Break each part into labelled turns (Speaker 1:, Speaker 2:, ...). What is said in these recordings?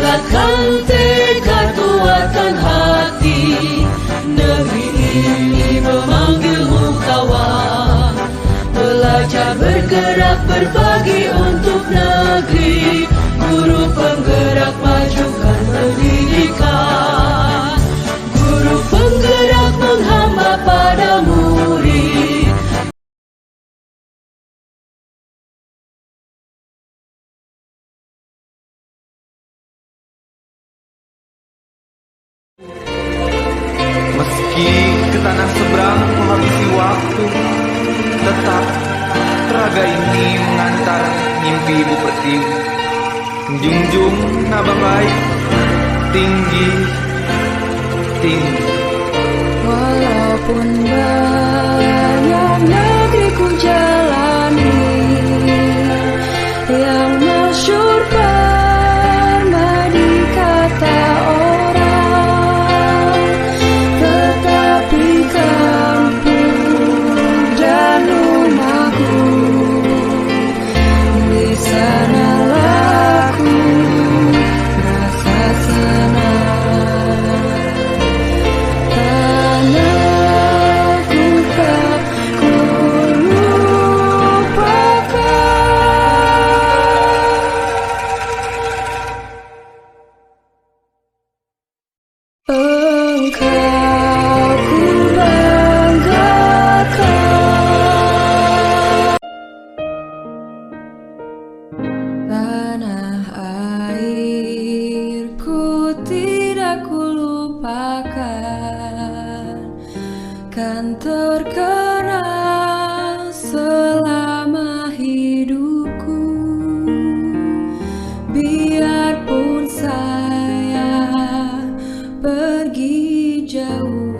Speaker 1: kuatkan tekad, kuatkan hati. Negeri ini memanggilmu kawan. Belajar bergerak berbagi untuk negeri. Guru penggerak majukan pendidikan. Guru penggerak menghamba pada murid.
Speaker 2: Meski ke tanah seberang menghabisi waktu, tetap raga ini mengantar mimpi Ibu Pertiwi. Junjung naba baik, tinggi, tinggi.
Speaker 1: Walaupun banyak negeri ku jalani, yang masyhur pernah dikata orang, tetapi kampung dan rumahku, di sanalah ku rasa senang. Tanahku tak ku lupakan. Engkau ku banggakan. Tanah airku tidak ku lupakan, kan terkenang selama hidupku. Biarpun saya pergi jauh,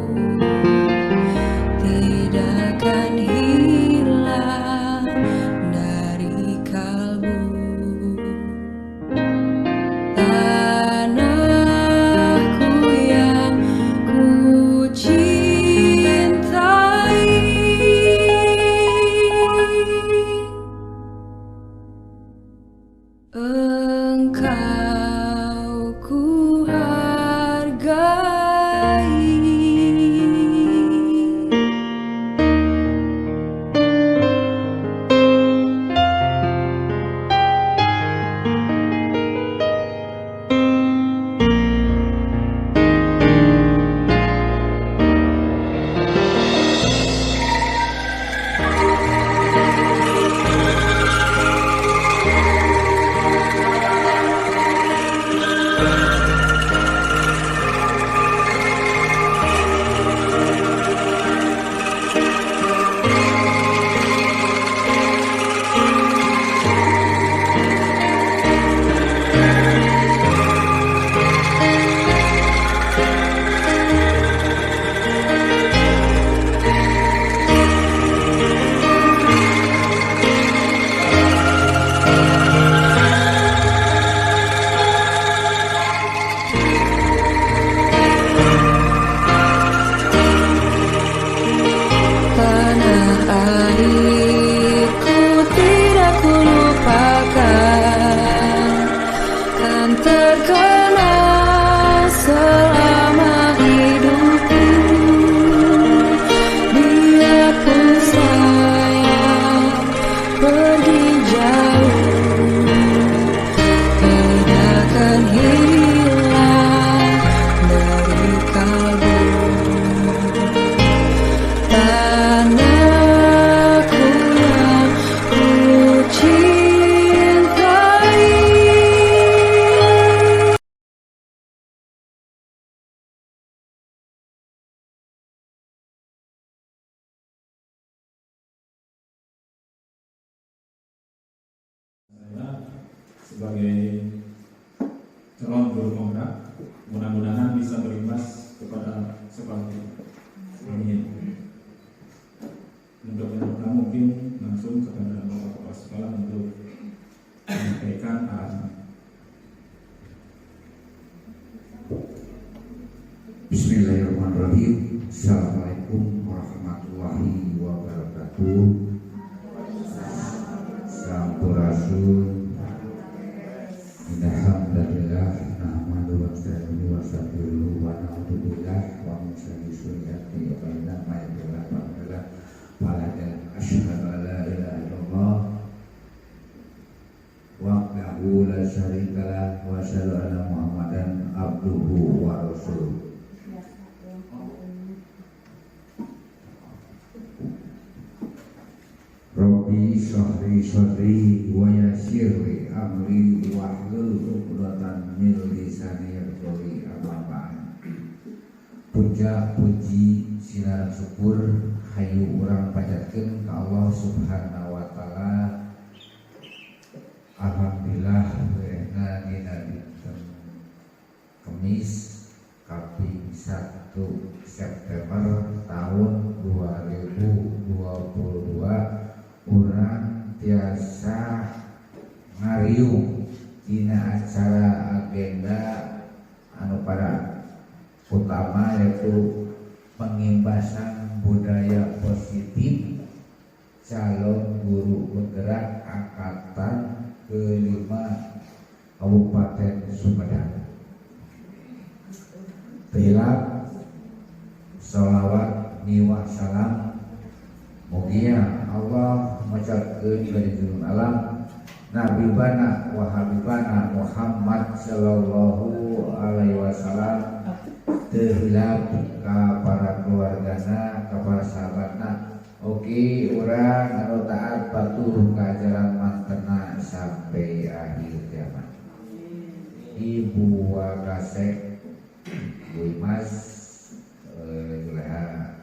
Speaker 1: tidak akan hilang dari kalbu. Tanahku yang ku cintai, engkau ku hargai. Tanah airku tidak ku lupakan, kan terkenang selama hidupku. Biarpun saya pergi jauh, tidak akan hilang dari kalbu. Tanahku yang ku cintai.
Speaker 3: Saya sebagai calon guru penggerak, mudah-mudahan bisa berimbas kepada sekolah kita. Amin. Untuk yang pertama mungkin langsung kepada Bapak Kepala Sekolah untuk menyampaikan arahan.
Speaker 4: Bismillahirrahmanirrahim. Assalamualaikum warahmatullahi wabarakatuh. Sampurasun. Alhamdulillah. syarri suryati wa baina ma yadullah wa baina asyhadu an la ilaha illallah wahdahu la syarika lah wa asyhadu anna Muhammadan abduhu wa rasuluh. Rabbi shrah sadri wa yassir li amri wahlul 'uqdatam min lisani yafqahu qawli. Puja puji sinar syukur hayu urang panjatkeun ka Allah Subhanahu wa taala. Alhamdulillah weena dina dinten Kamis kaping 1 September tahun 2022 urang tiasa ngariung dina acara agenda anu pada utama yaitu pengimbasan budaya positif calon guru penggerak angkatan ke-5 Kabupaten Sumedang. Tilak sholawat niwa salam mugia Allah macakeun bari julung alam Nabi bana wa habibana Muhammad sallallahu alaihi wasallam teu hilap ka para keluargana, ka para sahabatna. Oke, urang anu taat patuh ka jalan mantena sampai akhir zaman. Ibu Wakasek, Bu Imas, Juleha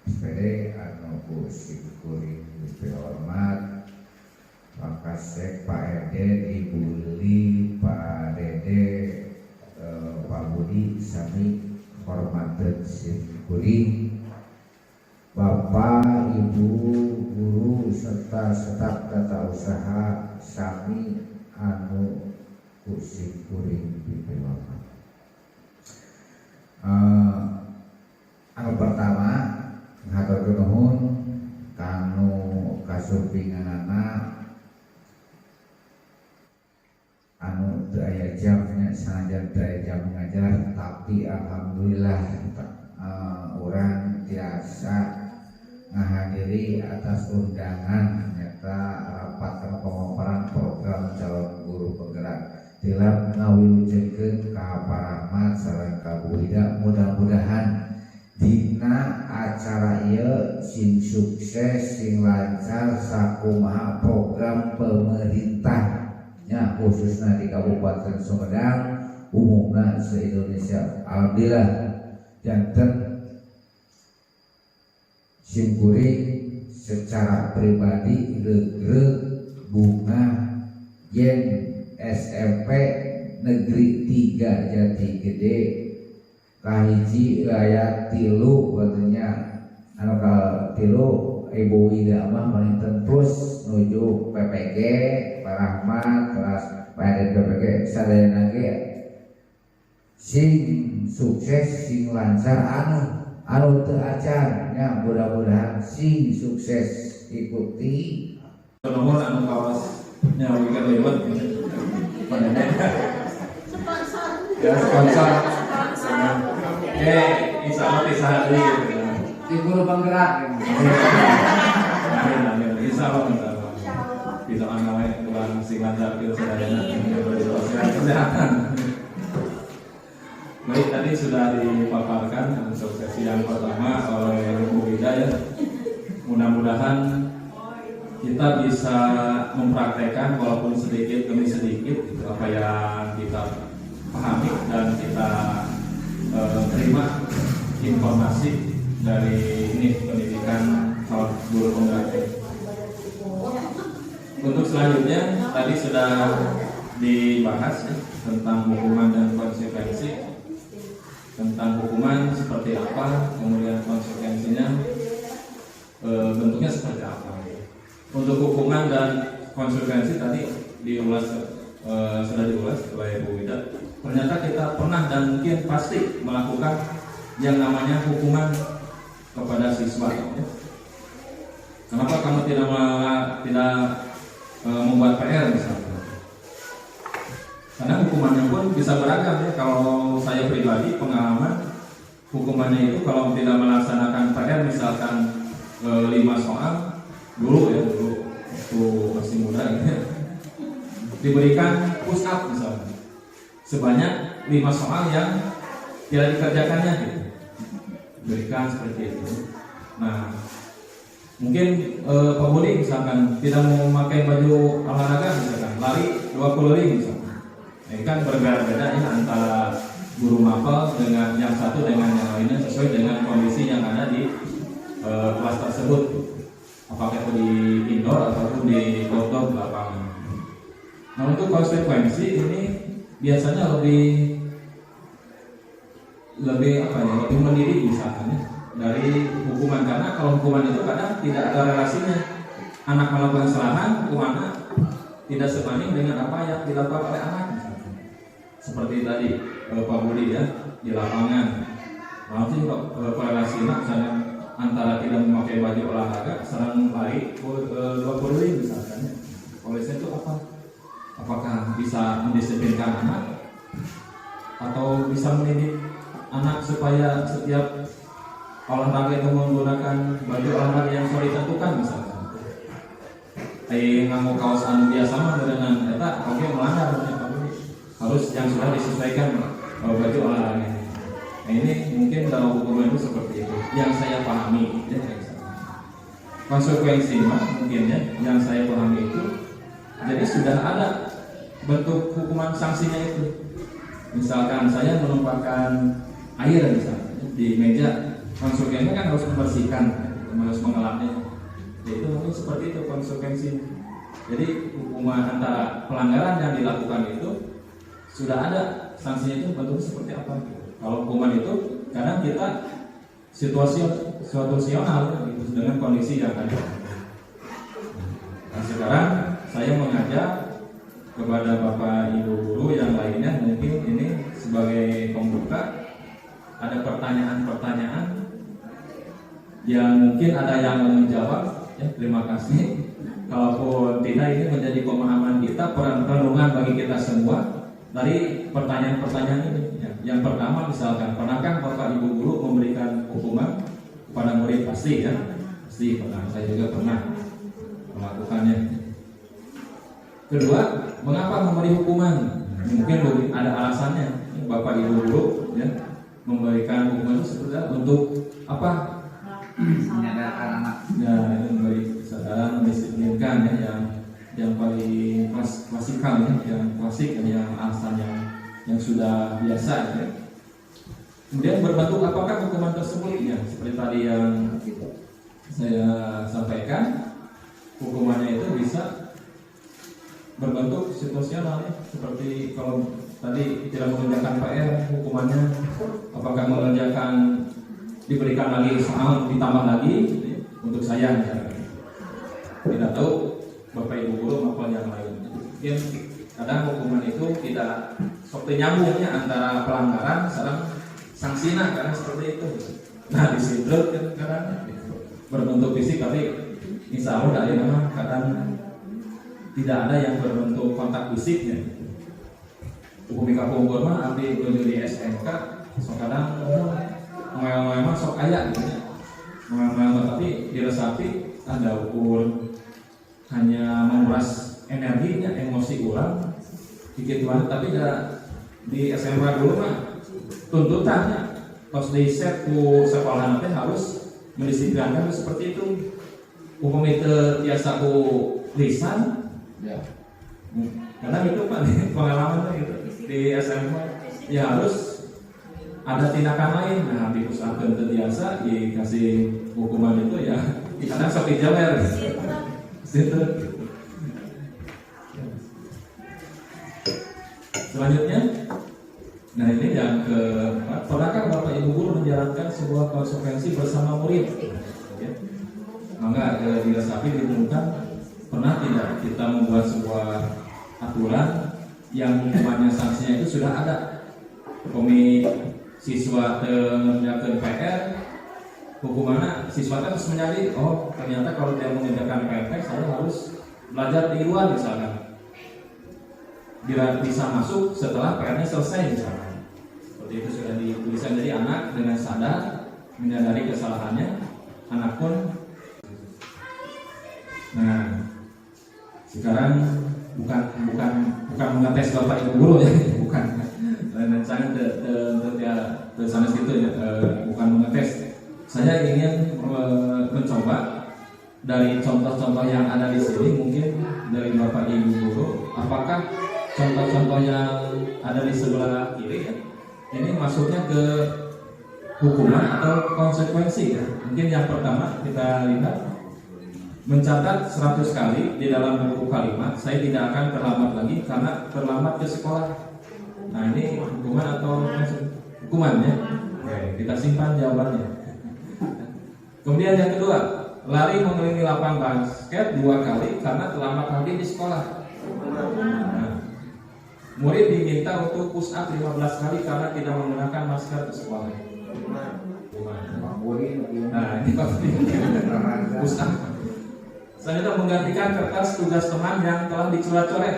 Speaker 4: SPD, anu ku sikuring lebih hormat, Wakasek Pak Eden, Ibu Li, Pak Dede, Pak Budi, sami hormatan sikuring. Bapak, Ibu, guru serta staf tata usaha sami anu kusik kuring pipiwama. Anu pertama ngatur nuhun kanu kasupinganana anu teu aya jamnya sanajan teu aya jam ngajar tapi alhamdulillah urang tiasa ngahadiri atas undangan nyata rapat pemaparan program calon guru penggerak tilap ngawilujeunkeun ka paramat sareng ka buida. Mudah-mudahan dina acara ieu sing sukses sing lancar sakumaha program pemerintahnya khususna di Kabupaten Sumedang umumna se-Indonesia. Alhamdulillah janten simkuring secara pribadi regreg bunga yen SMP Negeri 3 Jati Gede kahiji aya 3 katanya anu ka 3 Ibu Ida mah palinten plus nuju PPG Pak Rahmat kelas PDN PPG sadayana ge sing sukses sing lancar anu teu acan nya mudah-mudahan sing sukses ikuti
Speaker 3: nomor anu kawas nyawikan lewat ya sponsor insya Allah bisa hadir
Speaker 4: di guru penggerak
Speaker 3: insya Allah bisa anawai tuan sing lancar ke sadayana kesehatan. Baik, tadi sudah dipaparkan untuk sesi yang pertama oleh Bu Wida ya. Mudah-mudahan kita bisa mempraktekkan walaupun sedikit demi sedikit apa yang kita pahami dan kita terima informasi dari ini pendidikan calon guru penggerak. Untuk selanjutnya tadi sudah dibahas ya, tentang hukuman dan konsekuensi. Tentang hukuman seperti apa, kemudian konsekuensinya bentuknya seperti apa. Untuk hukuman dan konsekuensi tadi sudah diulas oleh Bu Wida. Ternyata kita pernah dan mungkin pasti melakukan yang namanya hukuman kepada siswa. Kenapa kamu tidak membuat PR misalnya? Karena hukumannya pun bisa beragam ya. Kalau saya pribadi pengalaman hukumannya itu kalau tidak melaksanakan PR misalkan 5 soal dulu waktu masih muda gitu ya, diberikan push up misalnya sebanyak 5 soal yang tidak dikerjakannya gitu, berikan seperti itu. Nah mungkin Pak Budi misalkan tidak mau memakai baju olahraga misalkan lari 20 ring misalkan, ini kan berbeda-beda ya antara guru mapel dengan yang satu dengan yang lainnya sesuai dengan kondisi yang ada di kelas tersebut, apakah itu di indoor ataupun di outdoor lapangan. Nah untuk konsekuensi ini biasanya lebih mendidik misalkan ya, dari hukuman, karena kalau hukuman itu kadang tidak ada relasinya. Anak melakukan kesalahan, hukumannya tidak sebanding dengan apa yang dilakukan oleh anak misalkan. Seperti tadi Pak Budi ya di lapangan, nanti korelasinya misalnya antara tidak memakai baju olahraga serang lari 20 ring misalkan ya. Polisi itu apa? Apakah bisa mendisiplinkan anak atau bisa mendidik anak supaya setiap olahraga itu menggunakan baju olahraga yang sudah ditentukan misalkan. Ngamu kaos anu biasa mah dengan eta oke melanggar harus yang sudah disesuaikan baju olahraga. Nah ini mungkin dalam hukuman itu seperti itu yang saya pahami ya. Konsekuensinya mungkin ya yang saya pahami itu, jadi sudah ada bentuk hukuman sanksinya itu. Misalkan saya menumpahkan air misalnya di meja, konsekuensinya kan harus membersihkan, harus mengelapnya. Itu mungkin seperti itu konsekuensi. Jadi hukuman antara pelanggaran yang dilakukan itu sudah ada sanksinya itu bentuknya seperti apa. Kalau hukuman itu kadang kita situasional gitu, dengan kondisi yang ada. Nah sekarang saya mengajak kepada Bapak Ibu guru yang lainnya, mungkin ini sebagai pembuka, ada pertanyaan-pertanyaan yang mungkin ada yang mau menjawab ya, terima kasih. Kalaupun tidak, ini menjadi pemahaman kita, perenungan bagi kita semua dari pertanyaan-pertanyaan ini ya. Yang pertama misalkan, pernahkah Bapak Ibu guru memberikan hukuman kepada murid? Pasti ya, pasti pernah, saya juga pernah melakukannya. Kedua, mengapa memberi hukuman? Mungkin ada alasannya. Bapak Ibu guru ya, memberikan hukuman itu sebetulnya untuk apa?
Speaker 2: Menyadarkan anak.
Speaker 3: Ya, itu memberi kesadaran, mendisiplinkan ya, yang paling klasikal ya, yang klasik ya, yang alasan yang sudah biasa ya. Kemudian berbentuk apakah hukuman tersebut ya? Seperti tadi yang saya sampaikan, hukumannya itu bisa berbentuk situasional ya. Seperti kalau tadi tidak mengerjakan PR, hukumannya apakah mengerjakan diberikan lagi soal ditambah lagi gitu ya, untuk saya ya. Tidak tahu Bapak Ibu guru maupun yang lain. Mungkin kadang hukuman itu tidak seperti nyambungnya antara pelanggaran sareng sanksinya, karena seperti itu. Nah di situ kan kadang berbentuk fisik, tapi insya Allah dari memang kadang tidak ada yang berbentuk kontak fisiknya. Hukum kapungkur mah abdi menuju di SMK, so kadang ngoel-ngoel mah sok aya gitu ya. Ngoel-ngoel tapi diresapi ada ukur hanya menguras energinya, emosi ulang dikit banget, tapi di SMK dulu mah tuntutannya pas di set ku sekolah nanti harus mendisiplinkan seperti itu. Hukum itu biasa ku lisan ya. Karena itu Pak pengalaman gitu di SMA ya harus ada tindakan lain. Nah diusahakan terbiasa dikasih hukuman itu ya kadang sampai jalan situ. Selanjutnya, nah ini yang keempat, pernahkah Bapak Ibu guru menjalankan sebuah konsekuensi bersama murid? Ya. Maka diresapi ditemukan pernah tidak kita membuat sebuah aturan yang hukumannya sanksinya itu sudah ada. Siswa mengerjakan PR, hukumannya siswa harus menjadi oh ternyata kalau dia mengerjakan PR saya harus belajar di luar misalkan, bisa masuk setelah PR-nya selesai misalkan. Seperti itu sudah dituliskan. Jadi anak dengan sadar menyadari kesalahannya, anak pun. Nah, sekarang bukan mengetes Bapak Ibu guru ya, bukan. Dan saya tidak sana situ ya, bukan mengetes. Saya ingin mencoba dari contoh-contoh yang ada di sini, mungkin dari Bapak Ibu guru, apakah contoh-contoh yang ada di sebelah kiri ya, ini masuknya ke hukuman atau konsekuensi ya. Mungkin yang pertama kita lihat, mencatat 100 kali di dalam buku kalimat, saya tidak akan terlambat lagi karena terlambat ke sekolah. Nah, ini hukuman atau hukuman ya? Oke, kita simpan jawabannya. Kemudian yang kedua, lari mengelilingi lapangan basket 2 kali karena terlambat lagi di sekolah. Nah, murid diminta untuk push up 15 kali karena tidak menggunakan masker ke sekolah. Nah, ini push up. Selanjutnya menggantikan kertas tugas teman yang telah dicoret-coret.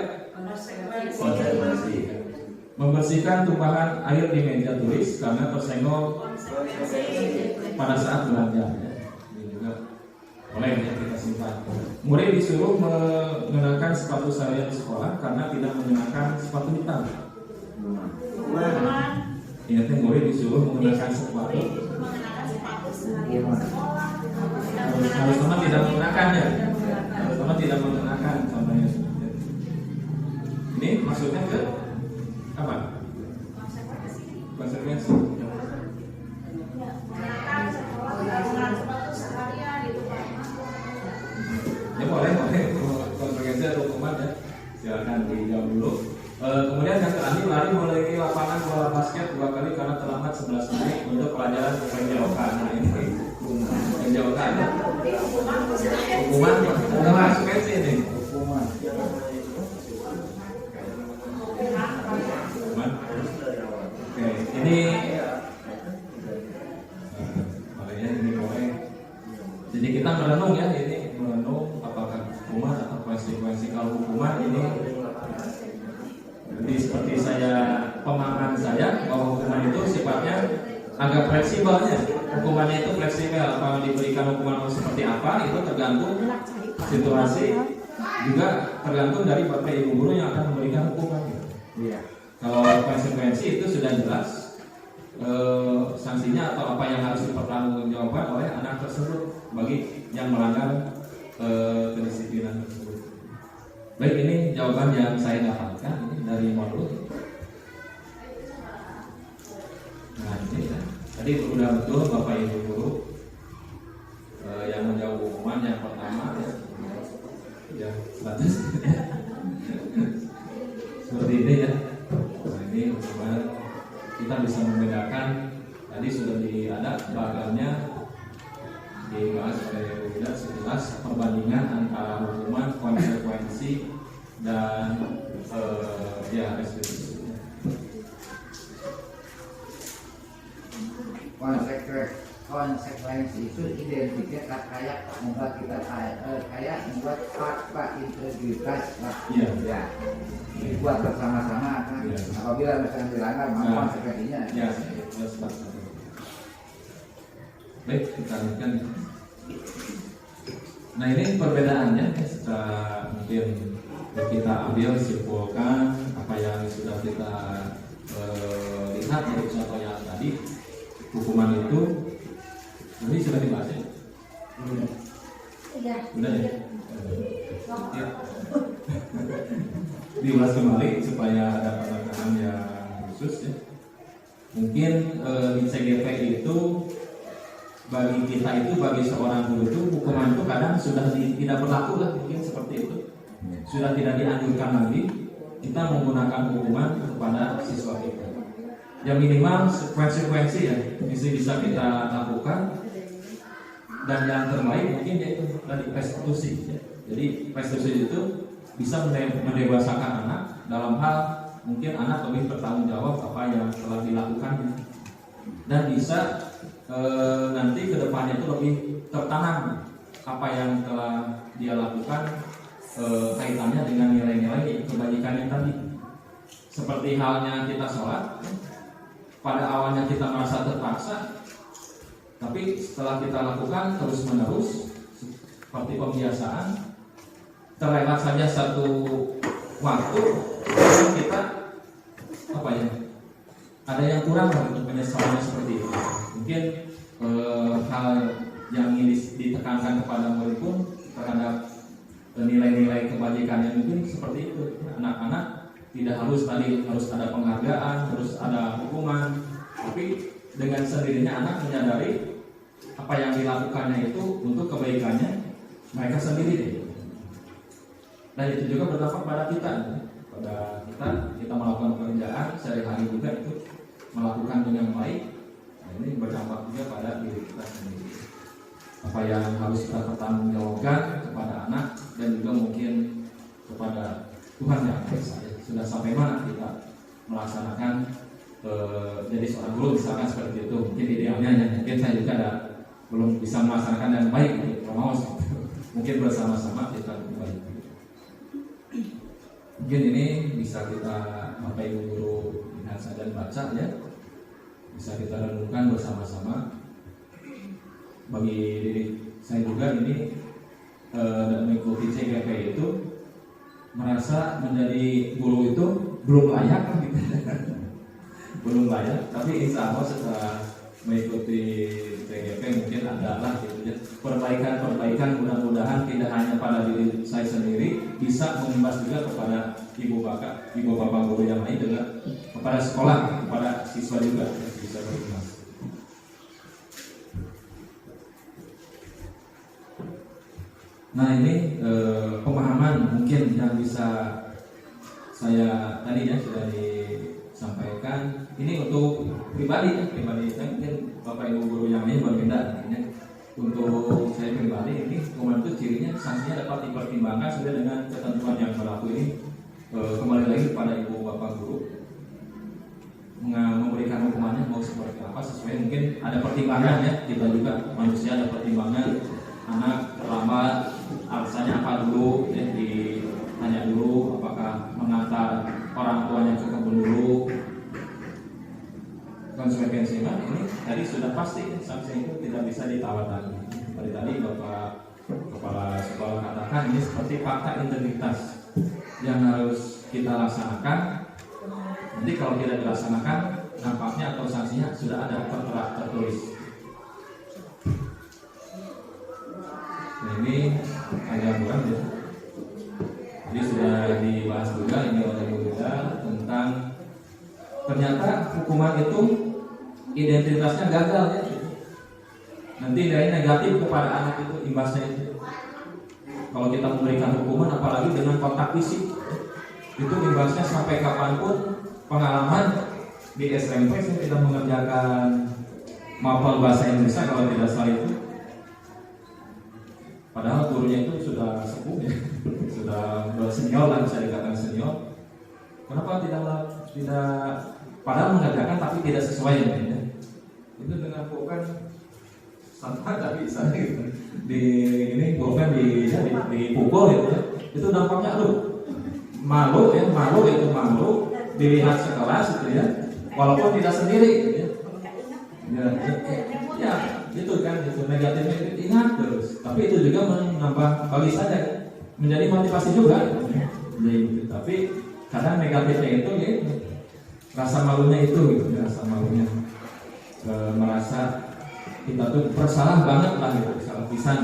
Speaker 3: Membersihkan tumpahan air di meja tulis karena tersenggol pada saat belanja. Ini juga boleh ya, kita simpan. Murid disuruh mengenakan sepatu seharian di sekolah karena tidak menggunakan sepatu hitam. Ingatnya murid disuruh menggunakan sepatu. Harus teman tidak menggunakannya. Teman tidak menggunakan contohnya. Ini maksudnya ke apa? Konsekuensi. Ya boleh konsekuensi atau hukuman ya. Silakan dijawab dulu. Kemudian yang terakhir, lari mengelilingi lapangan bola basket 2 kali karena terlambat 11 menit untuk pelajaran penjauhan. Nah, ini penjauhan ya. Hukuman konsekuensi ini. Hukuman. Oke, ini makanya ini boleh. Jadi kita merenung ya, ini merenung apakah hukuman atau konsekuensi. Kalau hukuman ini, jadi seperti pemahaman saya bahwa hukuman itu sifatnya agak fleksibelnya. Hukumannya itu fleksibel, apa diberikan hukuman seperti apa itu tergantung situasi, juga tergantung dari Bapak Ibu guru yang akan memberikan hukuman. Iya. Kalau konsekuensi itu sudah jelas sanksinya atau apa yang harus dipertanggungjawabkan oleh anak tersebut bagi yang melanggar kedisiplinan tersebut. Baik, ini jawaban yang saya dapatkan ini dari modul. Nah, ini ya. Tadi sudah betul Bapak Ibu guru yang menjawab hukuman yang pertama ya 100 seperti ini ya. Nah, ini hukuman kita bisa membedakan. Tadi sudah ada bagannya dibahas oleh Bu Ida sejelas perbandingan antara hukuman, konsekuensi dan restitusi.
Speaker 4: Konsekuensi itu identiknya kayak membuat kita kayak membuat fakta integritas ya. Dibuat bersama-sama kan. Ya. Apabila misalnya dilanggar maka konsekuensinya.
Speaker 3: Ya. Baik, kita lihatkan. Nah, ini perbedaannya secara mungkin kita ambil simpulkan apa yang sudah kita lihat dari contoh yang tadi. Hukuman itu ini sudah dibahas ya? Sudah ya? Dibahas kembali supaya ada penekanan yang khusus ya. Mungkin di CGP itu bagi kita itu, bagi seorang guru itu hukuman itu kadang sudah tidak berlaku lah, mungkin seperti itu. Sudah tidak dianjurkan lagi kita menggunakan hukuman kepada siswa kita. Yang minimal konsekuensi ya bisa kita lakukan, dan yang terbaik mungkin yaitu dari restitusi ya. Jadi restitusi itu bisa mendewasakan anak dalam hal mungkin anak lebih bertanggung jawab apa yang telah dilakukannya, dan bisa nanti kedepannya itu lebih tertanam apa yang telah dia lakukan kaitannya dengan nilai-nilai kebajikan yang tadi. Seperti halnya kita sholat, pada awalnya kita merasa terpaksa, tapi setelah kita lakukan terus-menerus seperti pembiasaan, terlewat saja satu waktu, kita ada yang kurang untuk penyesalannya seperti itu. Mungkin hal yang ingin ditekankan kepada murid pun terhadap nilai-nilai kebajikannya mungkin seperti itu. Anak-anak tidak harus ada penghargaan, harus ada hukuman, tapi dengan sendirinya anak menyadari apa yang dilakukannya itu untuk kebaikannya mereka sendiri. Dan itu juga berdampak pada kita. Kita melakukan pekerjaan sehari-hari juga itu melakukan dengan baik. Nah, ini berdampak juga pada diri kita sendiri. Apa yang harus kita pertanggungjawabkan kepada anak dan juga mungkin kepada Tuhan yang Esa. Sudah sampai mana kita melaksanakan jadi seorang guru misalkan seperti itu. Mungkin idealnya mungkin saya juga belum bisa melaksanakan dengan baik untuk promosi. Mungkin bersama-sama kita baik. Mungkin ini bisa kita Bapak Ibu guru lihat dan baca ya. Bisa kita renungkan bersama-sama. Bagi diri saya juga ini mengikuti CGP itu merasa menjadi guru itu belum layak gitu. Belum layak, tapi insya Allah setelah mengikuti CGP mungkin adalah gitu ya. Perbaikan mudah-mudahan tidak hanya pada diri saya sendiri, bisa mengimbas juga kepada ibu bapak guru yang lain, juga kepada sekolah, kepada siswa juga bisa berimbas. Nah ini pemahaman mungkin yang bisa saya tadi ya sudah disampaikan. Ini untuk pribadi saya mungkin Bapak Ibu guru yang lain berbeda. Untuk saya pribadi ini hukuman itu cirinya sanksinya dapat dipertimbangkan sesuai dengan ketentuan yang berlaku ini. Kembali lagi kepada Ibu Bapak guru memberikan hukumannya mau seperti apa sesuai mungkin ada pertimbangan ya. Kita juga manusia ada pertimbangan. Anak terlambat, alasannya apa dulu, ya, ditanya dulu apakah mengantar orang tuanya ke kebun dulu. Konsekuensinya ini tadi sudah pasti sanksi itu tidak bisa ditawar lagi. Seperti tadi Bapak Kepala Sekolah katakan ini seperti fakta integritas yang harus kita laksanakan. Nanti kalau tidak dilaksanakan nampaknya atau sanksinya sudah ada tertulis. Nah ini agak kurang ya. Jadi sudah dibahas juga ini oleh Bu Yuda tentang ternyata hukuman itu identitasnya gagal ya. Nanti nilai negatif kepada anak itu imbasnya itu. Kalau kita memberikan hukuman apalagi dengan kontak fisik, itu imbasnya sampai kapanpun. Pengalaman di SMP saya tidak mengerjakan mapel bahasa Indonesia kalau tidak salah itu. Padahal gurunya itu sudah sepuh ya, sudah senior lah bisa dikatakan senior. Kenapa tidak padahal mengerjakan tapi tidak sesuai ya? Itu dengan bukan santai tapi bisa gitu. Bukan dipukul gitu ya. Itu dampaknya malu dilihat sekelas gitu ya. Walaupun tidak sendiri gitu ya. Ya, itu kan itu negatifnya itu ingat terus. Tapi itu juga menambah bagi saya menjadi motivasi juga. Jadi, tapi kadang negatifnya itu ya, rasa malunya itu gitu, rasa malunya merasa kita tuh bersalah banget lah gitu, salah pisan.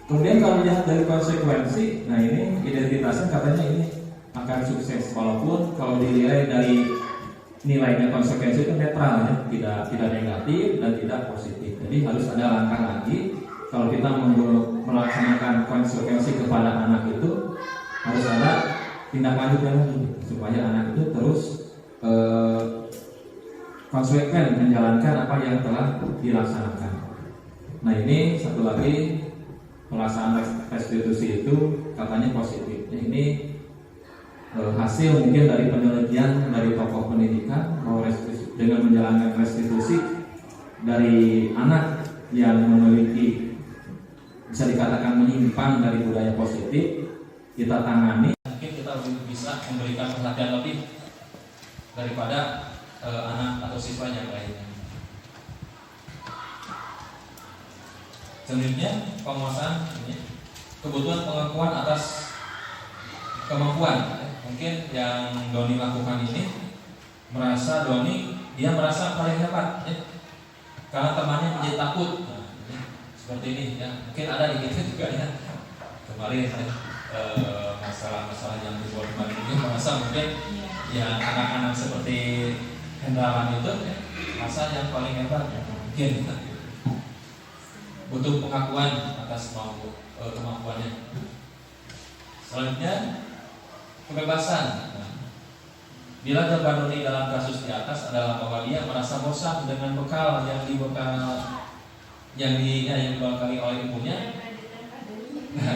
Speaker 3: Kemudian kalau lihat dari konsekuensi, nah ini identitasnya katanya ini akan sukses walaupun kalau dinilai dari nilainya konsekuensi itu netral ya, tidak negatif dan tidak positif. Jadi harus ada langkah lagi kalau kita melaksanakan konsekuensi kepada anak itu harus ada tindak lanjutnya lagi supaya anak itu terus konsekuen menjalankan apa yang telah dilaksanakan. Nah ini satu lagi pelaksanaan restitusi itu katanya positif. Ini hasil mungkin dari penelitian dari tokoh pendidikan bahwa dengan menjalankan restitusi dari anak yang memiliki bisa dikatakan menyimpang dari budaya positif kita tangani, mungkin kita bisa memberikan perhatian lebih daripada anak atau siswa yang lainnya. Selanjutnya penguasaan ini kebutuhan pengakuan atas kemampuan. Mungkin yang Doni lakukan ini dia merasa paling hebat karena temannya menjadi takut. Nah, seperti ini ya. Mungkin ada di kita juga ya. Kemarin masalah yang dibuat kemarin ini merasa mungkin ya anak-anak seperti Hendrawan itu merasa yang paling hebat mungkin butuh pengakuan atas kemampuannya. Selanjutnya kebebasan. Bila jawaban Doni dalam kasus di atas adalah bahwa dia merasa bosan dengan bekal yang dibekali oleh ibunya,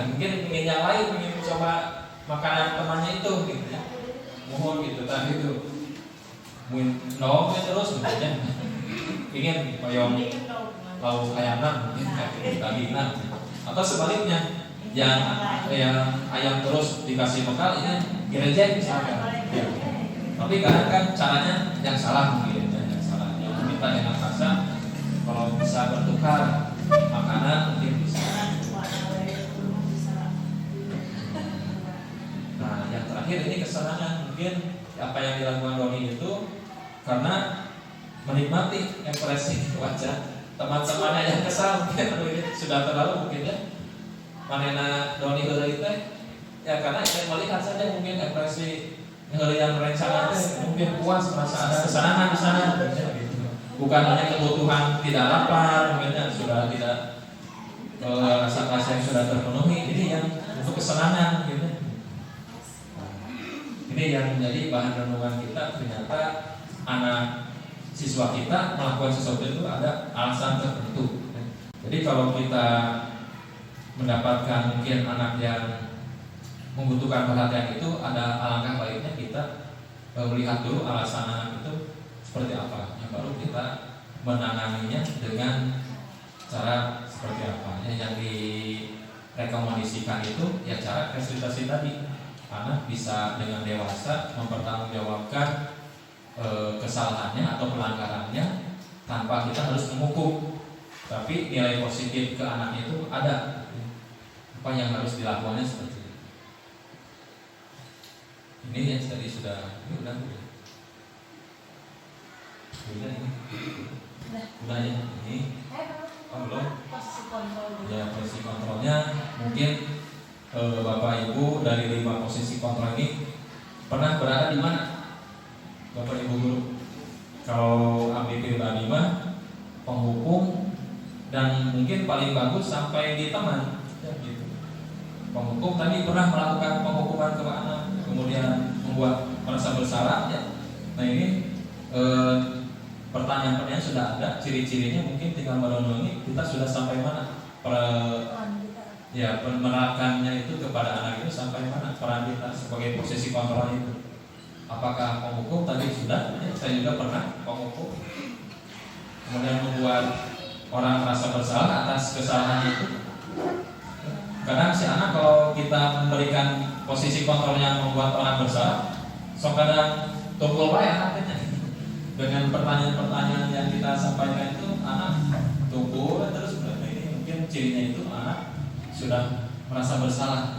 Speaker 3: mungkin ingin yang lain, ingin mencoba makanan temannya itu, gitu ya, mohon gitu, tadi itu, mungkin nolongnya terus, gitu ya, ingin koyong lauk ayam mungkin tadi atau sebaliknya, yang ayam terus dikasih bekal ini direject misalkan. Ya. Tapi kadang kan caranya yang salah mungkin, yang salah. Yang minta dengan kasar, kalau bisa bertukar makanan mungkin bisa. Nah, yang terakhir ini kesenangan mungkin apa yang dilakukan Doni itu karena menikmati ekspresi wajah teman-temannya yang kesal mungkin sudah terlalu mungkin ya. Manena Doni itu ya karena ingin melihat saja mungkin ekspresi yang rencana mungkin puas merasa ada kesenangan di sana gitu. Bukan hanya kebutuhan tidak lapar mungkin sudah tidak rasa-rasa yang sudah terpenuhi, ini yang untuk kesenangan gitu. Ini yang menjadi bahan renungan kita, ternyata anak siswa kita melakukan sesuatu itu ada alasan tertentu. Jadi kalau kita mendapatkan mungkin anak yang membutuhkan perhatian itu, ada alangkah baiknya kita melihat dulu alasan anak itu seperti apa, yang baru kita menanganinya dengan cara seperti apa. Yang direkomendasikan itu ya cara fasilitasi tadi, anak bisa dengan dewasa mempertanggungjawabkan kesalahannya atau pelanggarannya tanpa kita harus menghukum, tapi nilai positif ke anak itu ada. Apa yang harus dilakukannya seperti itu. Ini yang tadi sudah ini udah ini belum ya posisi kontrolnya mungkin Bapak Ibu dari 5 posisi kontrol ini pernah berada di mana Bapak Ibu guru? Kalau ambil pribadi mah penghukum dan mungkin paling bagus sampai di teman ya, gitu. Penghukum tadi pernah melakukan penghukuman ke anak, kemudian membuat merasa bersalah ya. Nah ini pertanyaan-pertanyaan sudah ada, ciri-cirinya mungkin tinggal merenungi kita sudah sampai mana menerapkannya itu kepada anak itu sampai mana peran kita sebagai posisi kontrol itu. Apakah penghukum tadi sudah? Ya, saya juga pernah penghukum, kemudian membuat orang merasa bersalah atas kesalahan itu. Kadang si anak kalau kita memberikan posisi kontrol yang membuat orang bersalah, sok kadang tumpul baik anaknya. Dengan pertanyaan-pertanyaan yang kita sampaikan itu anak tumpul terus. Ini mungkin cirinya itu anak sudah merasa bersalah.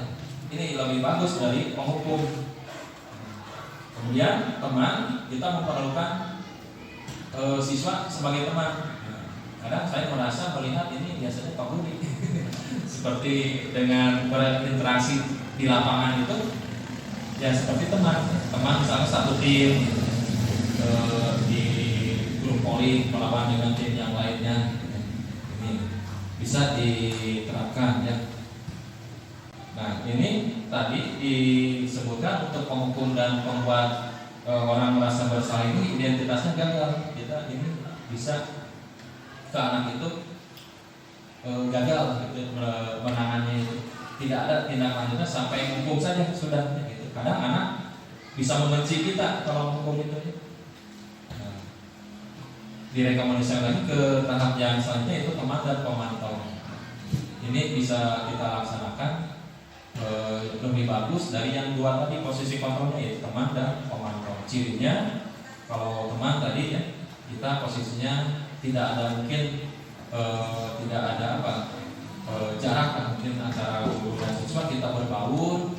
Speaker 3: Ini lebih bagus dari penghukum. Kemudian teman, kita memerlukan siswa sebagai teman. Kadang saya merasa melihat ini biasanya Pak Budi seperti dengan berinteraksi di lapangan itu ya seperti teman misalnya satu tim di grup poli melawan dengan tim yang lainnya, ini bisa diterapkan ya. Nah ini tadi disebutkan untuk penghukum dan pembuat orang merasa bersalah ini identitasnya gagal. Kita ini bisa ke anak itu gagal gitu, menangannya itu tidak ada tindak lanjutnya sampai hukum saja sudah gitu. Kadang anak bisa membenci kita kalau hukum itu. Nah, direkomendasikan lagi ke tahap yang selanjutnya itu teman dan pemantau. Ini bisa kita laksanakan lebih bagus dari yang dua tadi posisi kontrolnya yaitu teman dan pemantau. Cirinya kalau teman tadi ya, kita posisinya tidak ada mungkin tidak ada jarak mungkin antara guru dan siswa, kita berbaur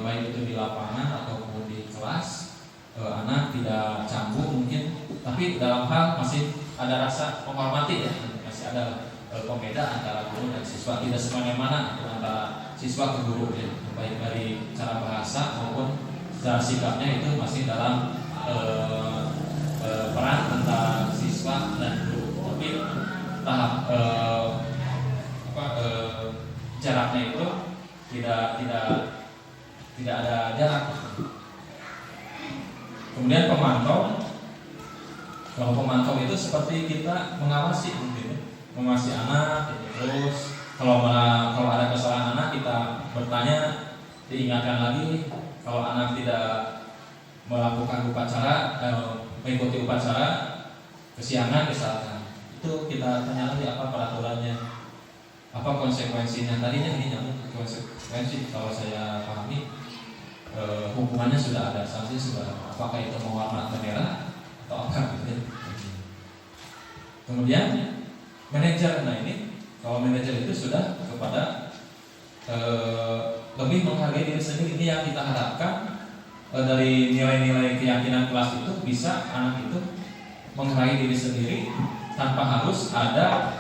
Speaker 3: baik itu di lapangan ataupun di kelas. Anak tidak canggung mungkin, tapi dalam hal masih ada rasa menghormati ya, masih ada pembeda antara guru dan siswa, tidak semena-mena itu antara siswa ke guru ya, baik dari cara bahasa maupun secara sikapnya itu masih dalam peran antara siswa dan guru, tapi tahap jaraknya itu tidak ada jarak. Kemudian pemantau, kalau pemantau itu seperti kita mengawasi mungkin, mengawasi anak. Terus kalau ada kesalahan anak, kita bertanya, diingatkan lagi. Kalau anak tidak melakukan upacara, mengikuti upacara, kesiangan misalkan, itu kita tanya lagi apa peraturannya, apa konsekuensinya. Tadinya ini nyambung konsekuensi, kalau saya pahami hukumannya sudah ada, sanksi sudah ada. Apakah itu mewarna bendera atau apa gitu. Kemudian manajer, nah ini kalau manajer itu sudah kepada lebih menghargai diri sendiri. Ini yang kita harapkan dari nilai-nilai keyakinan kelas itu, bisa anak itu menghargai diri sendiri tanpa harus ada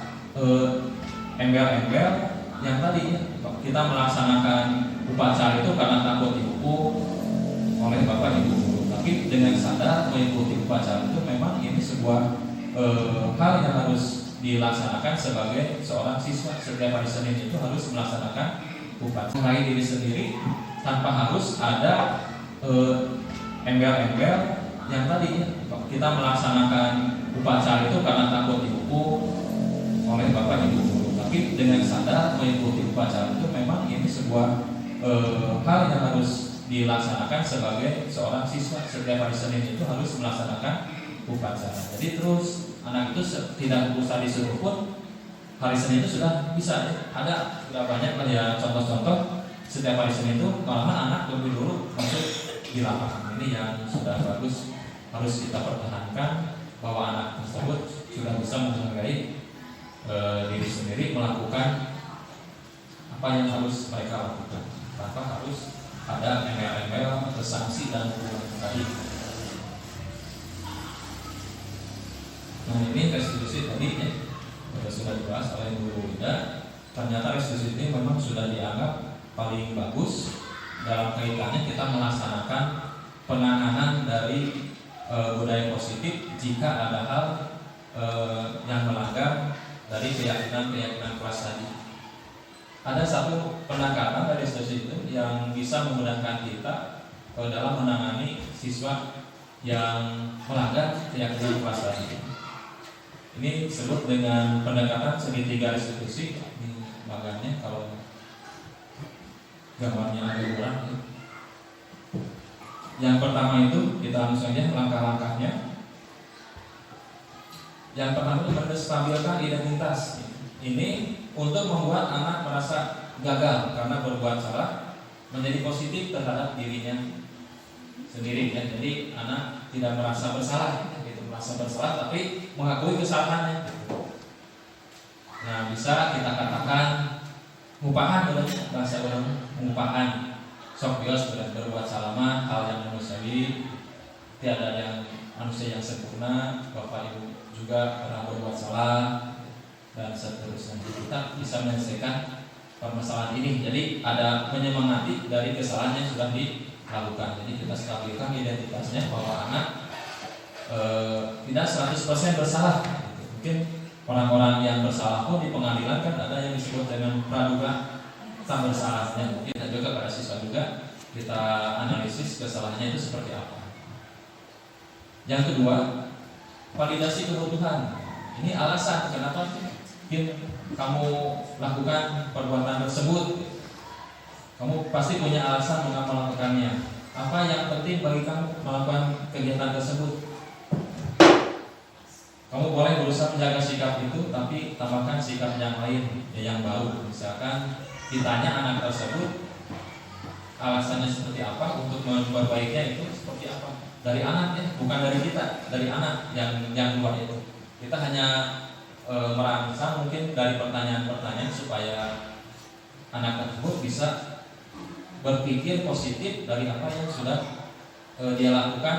Speaker 3: embel-embel yang tadi ya, kita melaksanakan upacara itu karena takut dihukum oleh bapak ibu guru, tapi dengan sadar mengikuti upacara itu memang ini sebuah hal yang harus dilaksanakan sebagai seorang siswa. Setiap hari Senin itu harus melaksanakan upacara, menghargai diri sendiri tanpa harus ada embel-embel yang tadi ya, kita melaksanakan upacara itu karena takut dihukum oleh bapak ibu guru, tapi dengan sadar mengikuti upacara itu memang ini sebuah hal yang harus dilaksanakan sebagai seorang siswa. Setiap hari Senin itu harus melaksanakan upacara. Jadi terus anak itu tidak usah disuruh pun hari Senin itu sudah bisa ya. Ada sudah banyak lah ya contoh-contoh setiap hari Senin itu malahan anak lebih dulu masuk di lapangan. Ini yang sudah bagus, harus kita pertahankan bahwa anak tersebut sudah bisa menghargai diri sendiri, melakukan apa yang harus mereka lakukan tanpa harus ada embel-embel atau sanksi dan hukuman tadi. Nah ini restitusi tadi ya, sudah dibahas oleh Bu Wida. Ternyata restitusi ini memang sudah dianggap paling bagus dalam kaitannya kita melaksanakan penanganan dari budaya positif jika ada hal yang melanggar dari keyakinan kelas tadi. Ada satu pendekatan dari restitusi itu yang bisa memudahkan kita dalam menangani siswa yang melanggar keyakinan kelas tadi. Ini disebut dengan pendekatan segitiga restitusi. Ini bagannya kalau gambarnya agak kurang. Yang pertama itu kita langsung aja langkah-langkahnya. Yang pertama itu menstabilkan identitas. Ini untuk membuat anak merasa gagal karena berbuat salah, menjadi positif terhadap dirinya sendiri ya. Jadi anak tidak merasa bersalah, gitu, merasa bersalah tapi mengakui kesalahannya. Nah bisa kita katakan ngupahan, bahasa orang ngupahan. Sok bios sudah berbuat salaman, hal yang manusiawi, tiada yang manusia yang sempurna, bapak ibu juga pernah berbuat salah dan seterusnya. Kita bisa menyelesaikan permasalahan ini. Jadi ada menyemangati dari kesalahan yang sudah dilakukan. Jadi kita stabilkan identitasnya bahwa anak tidak 100% bersalah. Mungkin orang-orang yang bersalah pun di pengadilan kan ada yang disebut dengan praduga tak bersalahnya. Mungkin juga pada siswa juga kita analisis kesalahannya itu seperti apa. Yang kedua, validasi kebutuhan. Ini alasan kenapa mungkin kamu lakukan perbuatan tersebut. Kamu pasti punya alasan mengapa melakukannya. Apa yang penting bagi kamu melakukan kegiatan tersebut? Kamu boleh berusaha menjaga sikap itu, tapi tambahkan sikap yang lain, yang baru. Misalkan ditanya anak tersebut alasannya seperti apa untuk memperbaikinya itu seperti apa. dari anak ya, bukan dari kita, dari anak yang buat itu. Kita hanya merangsang mungkin dari pertanyaan-pertanyaan supaya anak tersebut bisa berpikir positif dari apa yang sudah dia lakukan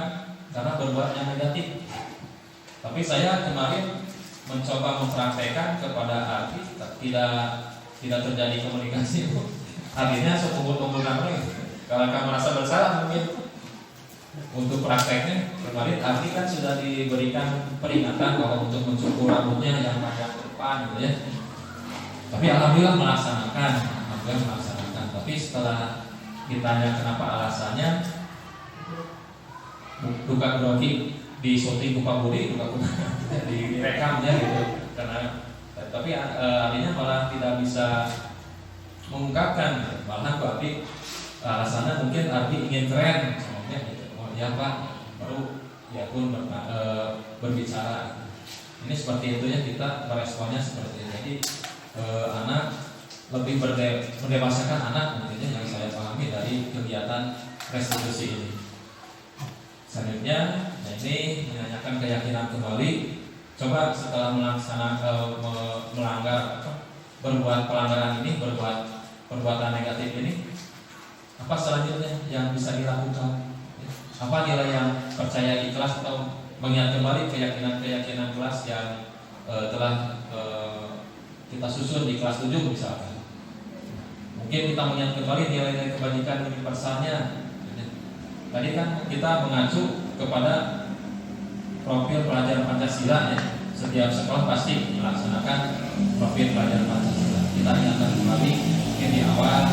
Speaker 3: karena berbuat yang negatif. Tapi saya kemarin mencoba mempraktekkan kepada Ardi, tidak terjadi komunikasi. Artinya sekumpul-kumpulkan lagi. Kalau kamu merasa bersalah mungkin untuk prakteknya kemarin Ardi kan sudah diberikan peringatan bahwa untuk mencukur rambutnya yang panjang ke depan gitu ya. Tapi alhamdulillah melaksanakan. Tapi setelah ditanya kenapa alasannya, duka grogi di syuting buka budi, direkam ya gitu. Karena tapi artinya malah tidak bisa mengungkapkan, malahan Bu Abi alasannya mungkin Abi ingin keren, semuanya gitu. Oh ya Pak, baru ya pun berbicara. Ini seperti itu ya, kita meresponnya seperti itu. Jadi anak lebih mendewasakan anak, intinya yang saya pahami dari kegiatan restitusi ini. Selanjutnya, ini menanyakan keyakinan kembali. Coba setelah melanggar, berbuat pelanggaran ini, berbuat perbuatan negatif ini, apa selanjutnya yang bisa dilakukan? Apa nilai yang percaya ikhlas atau mengingat kembali keyakinan kelas yang telah kita susun di kelas 7 misalkan. Mungkin kita mengingat kembali nilai-nilai kebajikan universalnya. Tadi kan kita mengacu kepada profil pelajar Pancasila ya. Setiap sekolah pasti melaksanakan profil pelajar Pancasila. Kita ingatkan kembali mungkin di awal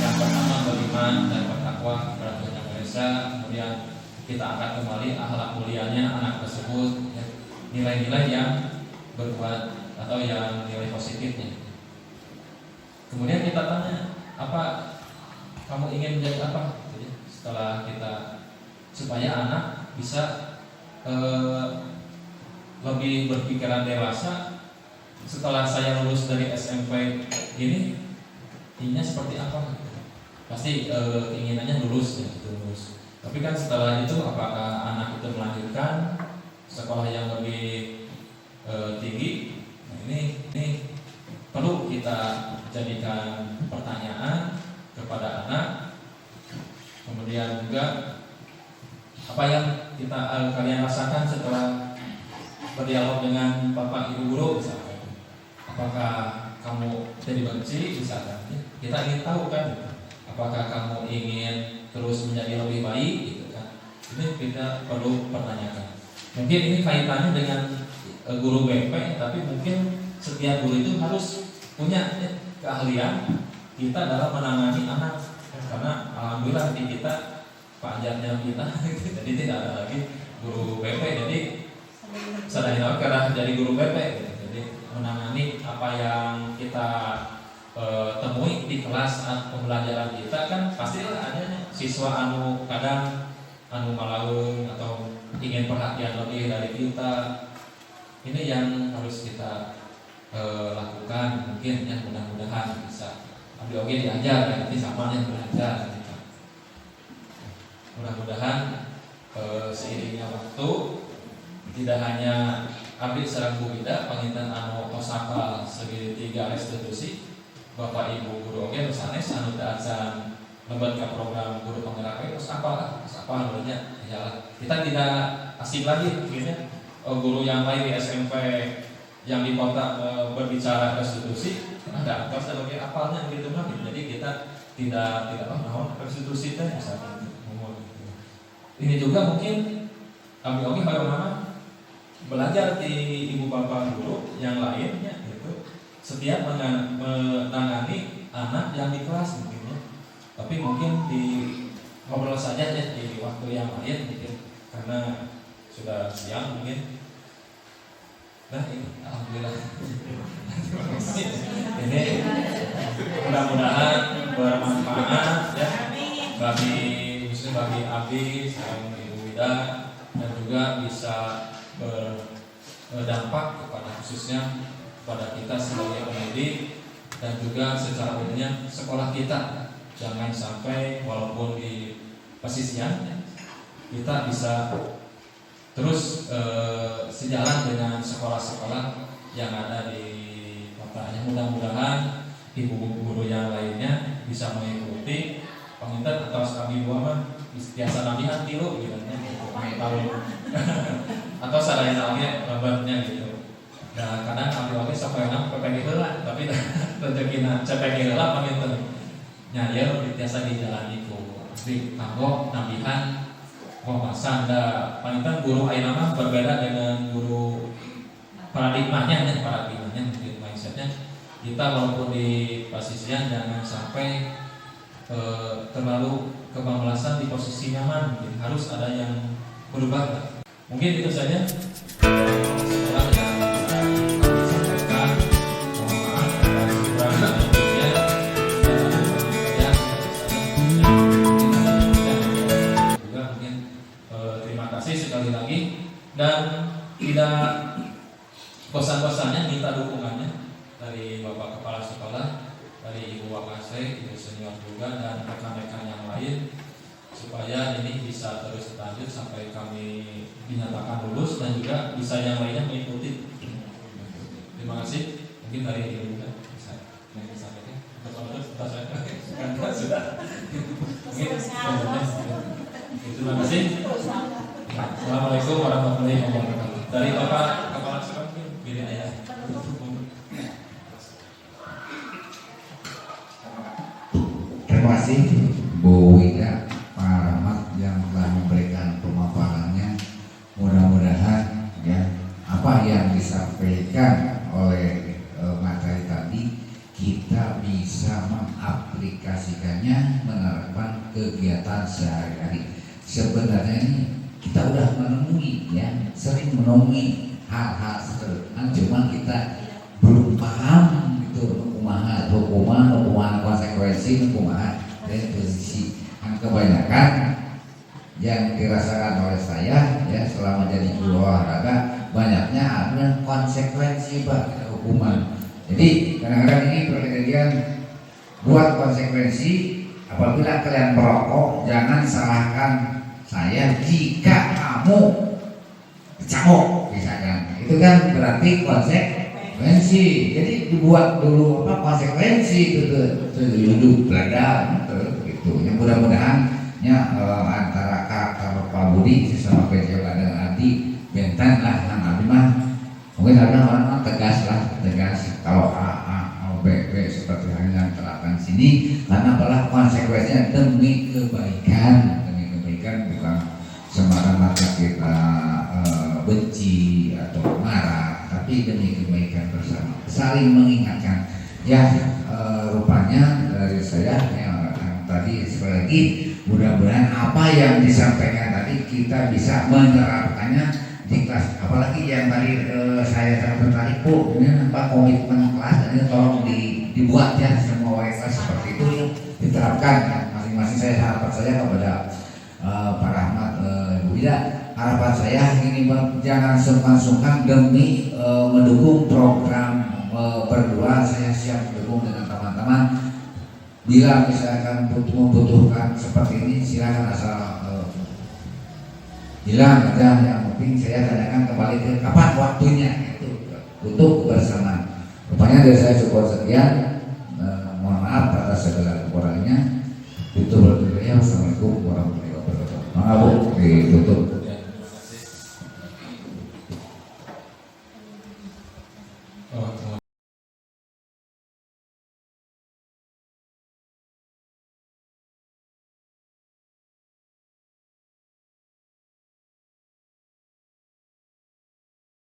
Speaker 3: yang pertama beriman dan bertakwa kepada Tuhan Yang Maha Esa. Kemudian kita angkat kembali akhlak mulianya anak tersebut ya. Nilai-nilai yang berbuat atau yang nilai positifnya. Kemudian kita tanya, apa kamu ingin menjadi apa? Jadi, setelah kita supaya anak bisa lebih berpikiran dewasa. Setelah saya lulus dari SMP ini, inginnya seperti apa? Pasti keinginannya lulus ya, lulus. Tapi kan setelah itu apakah anak itu melanjutkan sekolah yang lebih tinggi? Nah, ini perlu kita jadikan pertanyaan kepada anak. Kemudian juga apa yang kalian rasakan setelah berdialog dengan bapak ibu guru misalkan? Apakah kamu jadi benci misalkan? Kita ingin tahu kan, apakah kamu ingin terus menjadi lebih baik gitu kan? Ini kita perlu pertanyakan. Mungkin ini kaitannya dengan guru BP, tapi mungkin setiap guru itu harus punya keahlian kita dalam menangani anak. Karena alhamdulillah di kita pajarnya kita jadi tidak ada lagi guru BP, jadi sadar karena jadi guru BP gitu. Jadi menangani apa yang kita temui di kelas saat pembelajaran kita kan pastilah ada siswa kadang malaung atau ingin perhatian lebih dari kita. Ini yang harus kita lakukan, mungkin yang mudah-mudahan bisa oke diajar ya, nanti sama yang belajar gitu. Mudah-mudahan seiringnya waktu tidak hanya abdi sareng Bu Wida panginten anu osapal segitiga restitusi Bapak Ibu guru oge sanes anu teu acan lebat ka program guru penggerak we osapal namanya ya. Kita tidak asing lagi mungkin guru yang lain di SMP yang di kota berbicara restitusi ada apa sebagai apalnya gitu kan. Jadi kita tidak mau restitusi teh misalnya ngomong. Ini juga mungkin kami oke bagaimana belajar di ibu bapak guru yang lainnya gitu. Setiap menangani anak yang di kelas mungkin ya. Tapi mungkin di ngobrol saja ya di waktu yang lain gitu. Karena sudah siang mungkin. Nah ini alhamdulillah. Ini mudah-mudahan bermanfaat ya bagi Abi sama Ibu Wida, dan juga bisa berdampak kepada khususnya pada kita sebagai pendidik dan juga secara umumnya sekolah kita. Jangan sampai walaupun di pesisian kita bisa terus sejalan dengan sekolah-sekolah yang ada di kotanya. Mudah-mudahan ibu guru yang lainnya bisa mengikuti penginten atau kami dua mah biasa nabihan tilu gitu ya, tahun atau selain lagi lebarnya gitu. Nah kadang kami lagi sampai enam PPG heula, tapi rezekina CPG heula penginten nya ya biasa dijalani ku tapi kanggo nabihan wawasan. Da penginten guru ayeuna mah berbeda dengan guru paradigmanya mungkin mindsetnya. Kita walaupun di pasisian jangan sampai terlalu kebablasan di posisi nyaman, mungkin harus ada yang berubah. Mungkin itu saja sekolah yang kami sampaikan. Mohon maaf atas kekurangan dan lebihnya. Juga mungkin terima kasih sekali lagi, dan tidak bosan-bosannya minta dukungannya dari Bapak Kepala Sekolah, dari Ibu Wakasek, Ibu Senior juga, dan rekan-rekan yang lain, supaya ini bisa terus lanjut sampai kami dinyatakan lulus dan juga bisa yang lainnya mengikuti. Terima kasih. Mungkin dari Ibu juga bisa sampaikan. Sudah. Mungkin terima kasih. Assalamualaikum warahmatullahi wabarakatuh. Dari Bapak Kepala Sekolah, pilih ayah.
Speaker 4: Terima kasih Bu Wida, Pak Rahmat yang telah memberikan pemaparannya. Mudah-mudahan ya apa yang disampaikan oleh materi tadi kita bisa mengaplikasikannya, menerapkan kegiatan sehari-hari. Sebenarnya ini kita udah menemui ya, sering menemui hal-hal seperti itu, cuma kita belum paham itu kumaha konsekuensi kumaha dari posisi. Kebanyakan yang dirasakan oleh saya ya selama jadi guru olahraga banyaknya ada konsekuensi Pak, hukuman. Jadi kadang-kadang ini perkejadian buat konsekuensi. Apabila kalian merokok, jangan salahkan saya jika kamu kecamuk misalkan, itu kan berarti konsekuensi. Jadi dibuat dulu apa konsekuensi itu hidup belajar gitu. Yang mudah-mudahan ya antara Kak Pak Budi sama PJ dengan Adi bentan lah yang Abi mah mungkin ada orang tegas kalau A B seperti yang terapkan sini, karena apalah konsekuensinya demi kebaikan bukan semata-mata kita benci atau marah, tapi demi kebaikan bersama, saling mengingatkan ya. Rupanya dari saya yang tadi sekali lagi mudah-mudahan apa yang disampaikan tadi kita bisa menerapkannya di kelas, apalagi yang tadi saya sangat tertarik Bu, ini apa komitmen kelas, ini tolong dibuat ya semua kelas seperti itu diterapkan masing-masing. Saya harapan saya kepada Pak Rahmat, Ibu Wida, harapan saya ini jangan sungkan-sungkan demi mendukung program berdua. Saya siap mendukung dengan teman-teman. Bila misalkan membutuhkan seperti ini silakan asal bilang aja, yang penting saya tanyakan kembali ke kapan waktunya itu untuk bersama. Rupanya dari saya cukup sekian. Mohon maaf atas segala kekurangannya. Itu berarti ya. Assalamualaikum warahmatullahi wabarakatuh. Maaf Bu, ditutup.